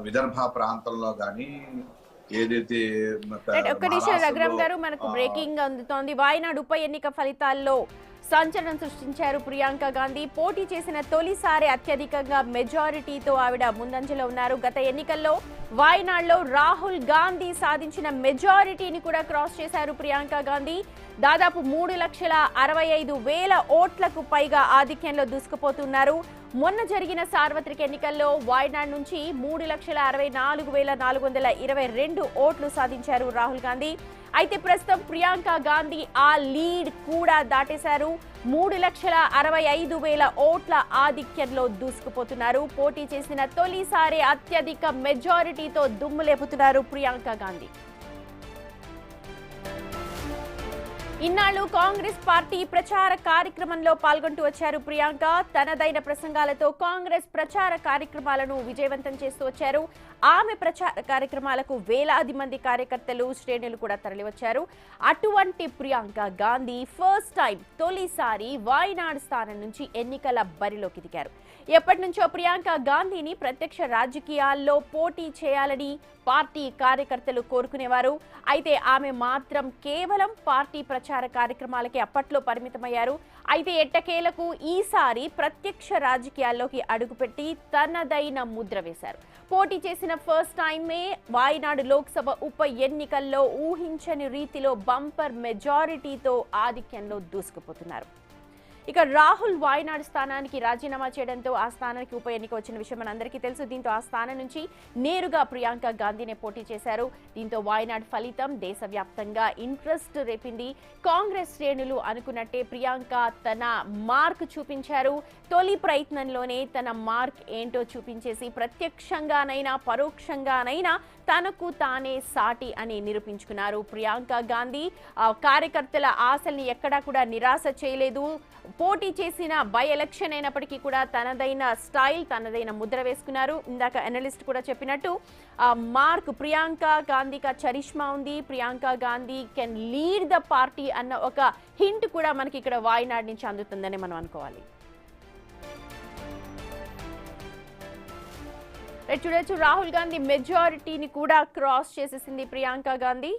విదర్భ ప్రాంతంలో కానీ ఏదైతే ఒక్క నిమిషం రఘురామ్ గారు, మనకు బ్రేకింగ్ అందుతోంది. వాయనాడు ఉప ఎన్నిక ఫలితాల్లో సంచలనం సృష్టించారు ప్రియాంక గాంధీ. పోటీ చేసిన తొలిసారి అత్యధికంగా మెజారిటీతో ఆవిడ ముందంజలో ఉన్నారు. గత ఎన్నికల్లో వాయనాడులో రాహుల్ గాంధీ సాధించిన మెజారిటీని కూడా క్రాస్ చేశారు ప్రియాంక గాంధీ. దాదాపు 3,65,000 ఓట్లకు పైగా ఆధిక్యంలో దూసుకుపోతున్నారు. మొన్న జరిగిన సార్వత్రిక ఎన్నికల్లో వాయనాడ్ నుంచి 3,64,422 ఓట్లు సాధించారు రాహుల్ గాంధీ. అయితే ప్రస్తుతం ప్రియాంక గాంధీ ఆ లీడ్ కూడా దాటేశారు. 3,65,000 ఓట్ల ఆధిక్యంలో దూసుకుపోతున్నారు. పోటీ చేసిన తొలిసారి అత్యధిక మెజారిటీతో దుమ్ము లేపుతున్నారు ప్రియాంక గాంధీ. ఇన్నాళ్లు కాంగ్రెస్ పార్టీ ప్రచార కార్యక్రమంలో పాల్గొంటూ వచ్చారు ప్రియాంక. తనదైన ప్రసంగాలతో కాంగ్రెస్ ప్రచార కార్యక్రమాలను విజయవంతం చేస్తూ వచ్చారు. ఆమె ప్రచార కార్యక్రమాలకు వేలాది మంది కార్యకర్తలు, శ్రేణులు కూడా తరలివచ్చారు. అటువంటి ప్రియాంక గాంధీ ఫస్ట్ టైం తొలిసారి వాయనాడ్ స్థానం నుంచి ఎన్నికల బరిలోకి దిగారు. ఎప్పటి నుంచో ప్రియాంక గాంధీని ప్రత్యక్ష రాజకీయాల్లో పోటీ చేయాలని పార్టీ కార్యకర్తలు కోరుకునేవారు. అయితే ఆమె మాత్రం కేవలం పార్టీ ప్రచార కార్యక్రమాలకే అప్పట్లో పరిమితమయ్యారు. అయితే ఎట్టకేలకు ఈసారి ప్రత్యక్ష రాజకీయాల్లోకి అడుగుపెట్టి తనదైన ముద్ర వేశారు. పోటీ చేసిన ఫస్ట్ టైమే వాయనాడు లోక్సభ ఉప ఎన్నికల్లో ఊహించని రీతిలో బంపర్ మెజారిటీతో ఆధిక్యంలో దూసుకుపోతున్నారు. ఇక రాహుల్ వాయనాడ్ స్థానానికి రాజీనామా చేయడంతో ఆ స్థానానికి ఉప ఎన్నిక వచ్చిన విషయం మనందరికీ తెలుసు. దీంతో ఆ స్థానం నుంచి నేరుగా ప్రియాంక గాంధీనే పోటీ చేశారు. దీంతో వాయనాడ్ ఫలితం దేశవ్యాప్తంగా ఇంట్రెస్ట్ రేపింది. కాంగ్రెస్ శ్రేణులు అనుకున్నట్టే ప్రియాంక తన మార్క్ చూపించారు. తొలి ప్రయత్నంలోనే తన మార్క్ ఏంటో చూపించేసి ప్రత్యక్షంగానైనా పరోక్షంగానైనా తనకు తానే సాటి అని నిరూపించుకున్నారు ప్రియాంక గాంధీ. కార్యకర్తల ఆశల్ని ఎక్కడా కూడా నిరాశ చేయలేదు. పోటీ చేసిన బై ఎలక్షన్ అయినప్పటికీ కూడా తనదైన స్టైల్, తనదైన ముద్ర వేసుకున్నారు. ఇందాక అనలిస్ట్ కూడా చెప్పినట్టు మార్క్ ప్రియాంక గాంధీకి చరిష్మా ఉంది. Priyanka Gandhi can lead the party అన్న ఒక హింట్ కూడా మనకి ఇక్కడ వాయనాడ్ నుంచి అందుతుందని మనం అనుకోవాలి. చూడొచ్చు, రాహుల్ గాంధీ మెజారిటీని కూడా క్రాస్ చేసేసింది ప్రియాంక గాంధీ.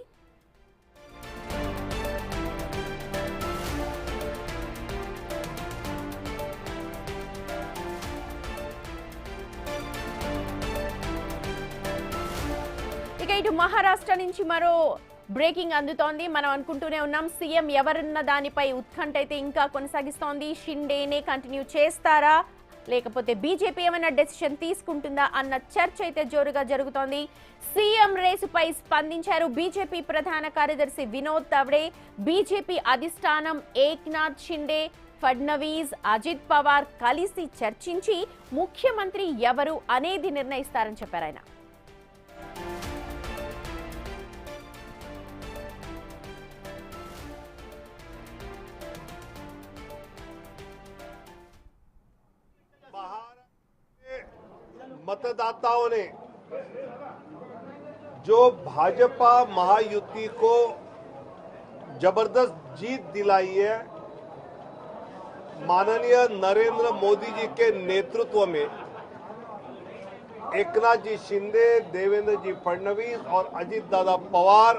ఇక ఇటు మహారాష్ట్ర నుంచి మరో బ్రేకింగ్ అందుతోంది. మనం అనుకుంటూనే ఉన్నాం సీఎం ఎవరన్న దానిపై ఉత్కంఠ అయితే ఇంకా కొనసాగిస్తోంది. షిండేనే కంటిన్యూ చేస్తారా లేకపోతే బీజేపీ ఏమైనా డెసిషన్ తీసుకుంటుందా అన్న చర్చ అయితే జోరుగా జరుగుతోంది. సీఎం రేసుపై స్పందించారు బీజేపీ ప్రధాన కార్యదర్శి వినోద్ తవ్డే. బీజేపీ అధిష్టానం ఏక్నాథ్ షిండే, ఫడ్నవీస్, అజిత్ పవార్ కలిసి చర్చించి ముఖ్యమంత్రి ఎవరు అనేది నిర్ణయిస్తారని చెప్పారు ఆయన. मतदाताओं ने जो भाजपा महायुति को जबरदस्त जीत दिलाई है, माननीय नरेंद्र मोदी जी के नेतृत्व में एकनाथ जी शिंदे, देवेंद्र जी फडणवीस और अजित दादा पवार,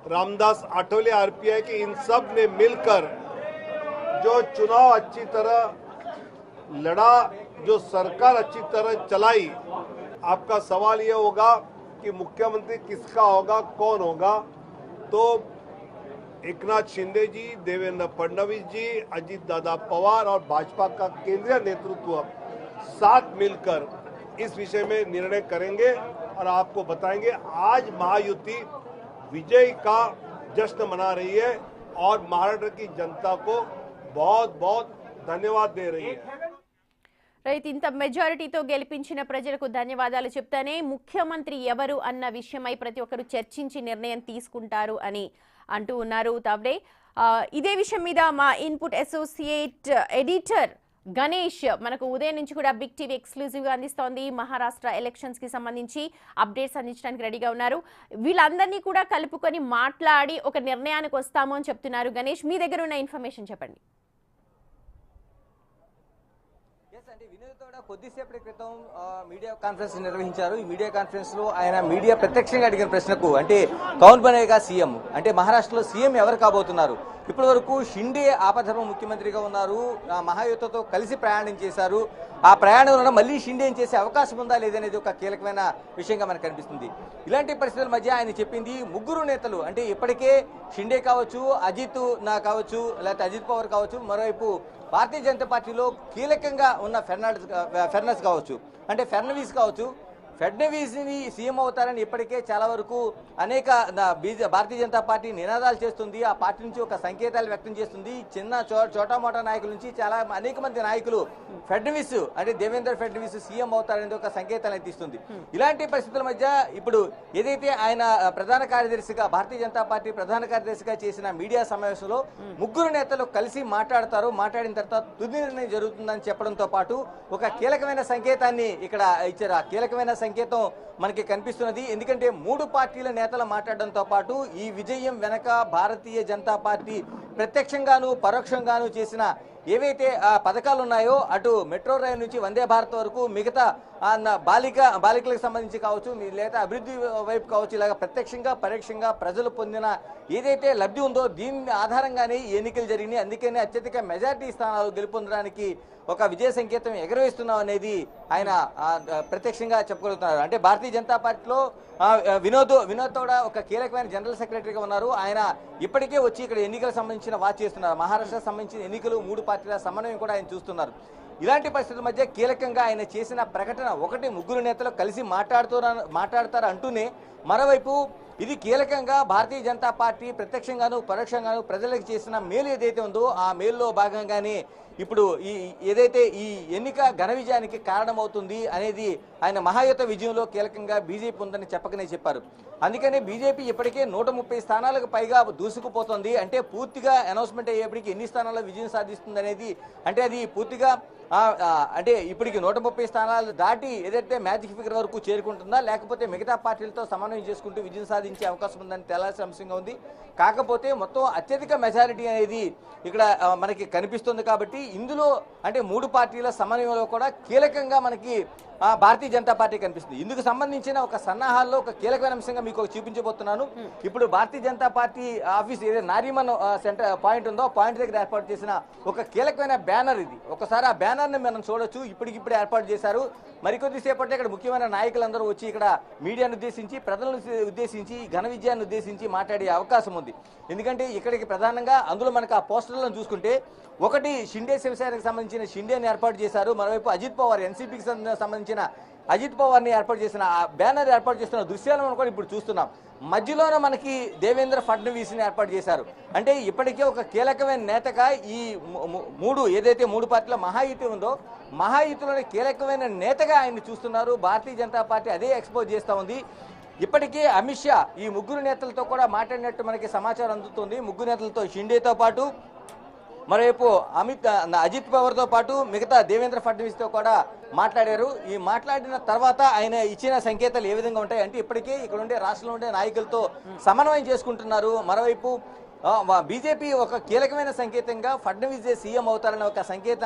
रामदास आठवले आरपीआई के इन सब ने मिलकर जो चुनाव अच्छी तरह लड़ा, जो सरकार अच्छी तरह चलाई। आपका सवाल यह होगा कि मुख्यमंत्री किसका होगा, कौन होगा, तो एकनाथ शिंदे जी, देवेंद्र फडणवीस जी, अजित दादा पवार और भाजपा का केंद्रीय नेतृत्व साथ मिलकर इस विषय में निर्णय करेंगे और आपको बताएंगे। आज महायुति विजय का जश्न मना रही है और महाराष्ट्र की जनता को बहुत बहुत धन्यवाद दे रही है। రైట్, ఇంత మెజారిటీతో గెలిపించిన ప్రజలకు ధన్యవాదాలు చెప్తానే ముఖ్యమంత్రి ఎవరు అన్న విషయమై ప్రతి ఒక్కరు చర్చించి నిర్ణయం తీసుకుంటారు అని అంటూ ఉన్నారు తావ్డే. ఇదే విషయం మీద మా ఇన్పుట్ అసోసియేట్ ఎడిటర్ గణేష్ మనకు ఉదయం నుంచి కూడా బిగ్ టీవీ ఎక్స్క్లూజివ్గా అందిస్తోంది. మహారాష్ట్ర ఎలక్షన్స్ కి సంబంధించి అప్డేట్స్ అందించడానికి రెడీగా ఉన్నారు. వీళ్ళందరినీ కూడా కలుపుకొని మాట్లాడి ఒక నిర్ణయానికి వస్తాము అని చెప్తున్నారు. గణేష్, మీ దగ్గర ఉన్న ఇన్ఫర్మేషన్ చెప్పండి. అంటే వినోద్ తోడ కొద్దిసేపటి క్రితం మీడియా కాన్ఫరెన్స్ నిర్వహించారు. ఈ మీడియా కాన్ఫరెన్స్ లో ఆయన మీడియా ప్రత్యక్షంగా అడిగిన ప్రశ్నకు అంటే కౌన్ బనేగా సీఎం అంటే మహారాష్ట్రలో సీఎం ఎవరు కాబోతున్నారు, ఇప్పటి వరకు షిండే ఆపధర్మ ముఖ్యమంత్రిగా ఉన్నారు, మహాయుతతో కలిసి ప్రయాణం చేశారు, ఆ ప్రయాణంలో మళ్ళీ షిండే చేసే అవకాశం ఉందా లేదనేది ఒక కీలకమైన విషయంగా మనకు కనిపిస్తుంది. ఇలాంటి పరిస్థితుల మధ్య ఆయన చెప్పింది ముగ్గురు నేతలు అంటే ఇప్పటికే షిండే కావచ్చు, అజిత్ నా కావచ్చు, లేకపోతే అజిత్ పవార్ కావచ్చు, మరోవైపు భారతీయ జనతా పార్టీలో కీలకంగా ఉన్న ఫెర్నాండెస్ కావచ్చు, అంటే ఫడ్నవీస్ కావచ్చు, ఫడ్నవీస్ని సీఎం అవుతారని ఇప్పటికే చాలా వరకు అనేక భారతీయ జనతా పార్టీ నినాదాలు చేస్తుంది. ఆ పార్టీ నుంచి ఒక సంకేతాలు వ్యక్తం చేస్తుంది. చిన్న చోటా మోటా నాయకుల నుంచి చాలా అనేక మంది నాయకులు ఫడ్నవీస్ అంటే దేవేంద్ర ఫడ్నవీస్ సీఎం అవుతారనేది ఒక సంకేతాలు తీస్తుంది. ఇలాంటి పరిస్థితుల మధ్య ఇప్పుడు ఏదైతే ఆయన ప్రధాన కార్యదర్శిగా భారతీయ జనతా పార్టీ ప్రధాన కార్యదర్శిగా చేసిన మీడియా సమావేశంలో ముగ్గురు నేతలు కలిసి మాట్లాడతారు, మాట్లాడిన తర్వాత తుది నిర్ణయం జరుగుతుందని చెప్పడంతో పాటు ఒక కీలకమైన సంకేతాన్ని ఇక్కడ ఇచ్చారు. ఆ కీలకమైన సంకేతం మనకి కనిపిస్తున్నది. ఎందుకంటే మూడు పార్టీల నేతలు మాట్లాడడంతో పాటు ఈ విజయం వెనక భారతీయ జనతా పార్టీ ప్రత్యక్షంగాను పరోక్షంగాను చేసిన ఏవైతే పథకాలు ఉన్నాయో అటు మెట్రో రైలు నుంచి వందే భారత్ వరకు మిగతా బాలికలకు సంబంధించి కావచ్చు లేదా అభివృద్ధి వైపు కావచ్చు, ఇలాగ ప్రత్యక్షంగా పరోక్షంగా ప్రజలు పొందిన ఏదైతే లబ్ధి ఉందో దీని ఆధారంగానే ఎన్నికలు జరిగినాయి. అందుకనే అత్యధిక మెజార్టీ స్థానాలు గెలుపొందడానికి ఒక విజయ సంకేతం ఎగరవేస్తున్నాం అనేది ఆయన ప్రత్యక్షంగా చెప్పగలుగుతున్నారు. అంటే భారతీయ జనతా పార్టీలో వినోద్ కూడా ఒక కీలకమైన జనరల్ సెక్రటరీగా ఉన్నారు. ఆయన ఇప్పటికే వచ్చి ఇక్కడ ఎన్నికలకు సంబంధించిన వాచ్ చేస్తున్నారు. మహారాష్ట్రకు సంబంధించిన ఎన్నికలు మూడు పార్టీల సమన్వయం కూడా ఆయన చూస్తున్నారు. ఇలాంటి పరిస్థితుల మధ్య కీలకంగా ఆయన చేసిన ప్రకటన ఒకటి ముగ్గురు నేతలు కలిసి మాట్లాడతారు అంటూనే మరోవైపు ఇది కీలకంగా భారతీయ జనతా పార్టీ ప్రత్యక్షంగాను పరోక్షంగాను ప్రజలకు చేసిన మేలు ఏదైతే ఉందో ఆ మేలులో భాగంగానే ఇప్పుడు ఏదైతే ఈ ఎన్నిక ఘన విజయానికి కారణమవుతుంది అనేది ఆయన మహాయుత విజయంలో కీలకంగా బీజేపీ ఉందని చెప్పకనే చెప్పారు. అందుకనే బీజేపీ ఇప్పటికే 130 స్థానాలకు పైగా దూసుకుపోతుంది. అంటే పూర్తిగా అనౌన్స్మెంట్ అయ్యేప్పటికి ఎన్ని స్థానాల్లో విజయం సాధిస్తుంది అనేది అంటే అది పూర్తిగా అంటే ఇప్పటికి 130 స్థానాలు దాటి ఏదైతే మ్యాజిక్ ఫిగర్ వరకు చేరుకుంటుందా లేకపోతే మిగతా పార్టీలతో సమన్వయం చేసుకుంటూ విజయం సాధించే అవకాశం ఉందని తేలాల్సిన అంశంగా ఉంది. కాకపోతే మొత్తం అత్యధిక మెజారిటీ అనేది ఇక్కడ మనకి కనిపిస్తుంది. కాబట్టి ఇందులో అంటే మూడు పార్టీల సమన్వయంలో కూడా కీలకంగా మనకి భారతీయ జనతా పార్టీ కనిపిస్తుంది. ఇందుకు సంబంధించిన ఒక సన్నాహాల్లో ఒక కీలకమైన అంశంగా మీకు చూపించబోతున్నాను. ఇప్పుడు భారతీయ జనతా పార్టీ ఆఫీస్ ఏదైతే నారీమన్ సెంటర్ పాయింట్ ఉందో పాయింట్ దగ్గర ఏర్పాటు చేసిన ఒక కీలకమైన బ్యానర్ ఇది. ఒకసారి ఆ బ్యానర్ ని మనం చూడొచ్చు. ఇప్పటికిప్పుడే ఏర్పాటు చేశారు. మరికొద్ది సేపట్లో ఇక్కడ ముఖ్యమైన నాయకులందరూ వచ్చి ఇక్కడ మీడియాను ఉద్దేశించి ప్రజలను ఉద్దేశించి ఘన విజయాన్ని ఉద్దేశించి మాట్లాడే అవకాశం ఉంది. ఎందుకంటే ఇక్కడికి ప్రధానంగా అందులో మనకు ఆ పోస్టర్లను చూసుకుంటే ఒకటి షిండే శివసేనకు సంబంధించిన షిండేని ఏర్పాటు చేశారు. మరోవైపు అజిత్ పవార్ ఎన్సీపీకి సంబంధించిన అజిత్ పవార్ని ఏర్పాటు చేసిన ఆ బ్యానర్ ఏర్పాటు చేస్తున్న దృశ్యాలను కూడా ఇప్పుడు చూస్తున్నాం. మధ్యలోనే మనకి దేవేంద్ర ఫడ్నవీస్ని ఏర్పాటు చేశారు. అంటే ఇప్పటికే ఒక కీలకమైన నేతగా ఈ ఏదైతే మూడు పార్టీల మహాయుతి ఉందో మహాయుతిలోని కీలకమైన నేతగా ఆయన్ని చూస్తున్నారు. భారతీయ జనతా పార్టీ అదే ఎక్స్పోజ్ చేస్తూ ఉంది. ఇప్పటికే అమిత్ షా ఈ ముగ్గురు నేతలతో కూడా మాట్లాడినట్టు మనకి సమాచారం అందుతుంది. ముగ్గురు నేతలతో షిండేతో పాటు మరోవైపు అజిత్ పవార్తో పాటు మిగతా దేవేంద్ర ఫడ్నవీస్తో కూడా మాట్లాడారు. ఈ మాట్లాడిన తర్వాత ఆయన ఇచ్చిన సంకేతాలు ఏ విధంగా ఉంటాయి అంటే ఇప్పటికే ఇక్కడ ఉండే రాష్ట్రంలో ఉండే నాయకులతో సమన్వయం చేసుకుంటున్నారు. మరోవైపు బీజేపీ ఒక కీలకమైన సంకేతంగా ఫడ్నవీస్ సీఎం అవుతారనే ఒక సంకేతం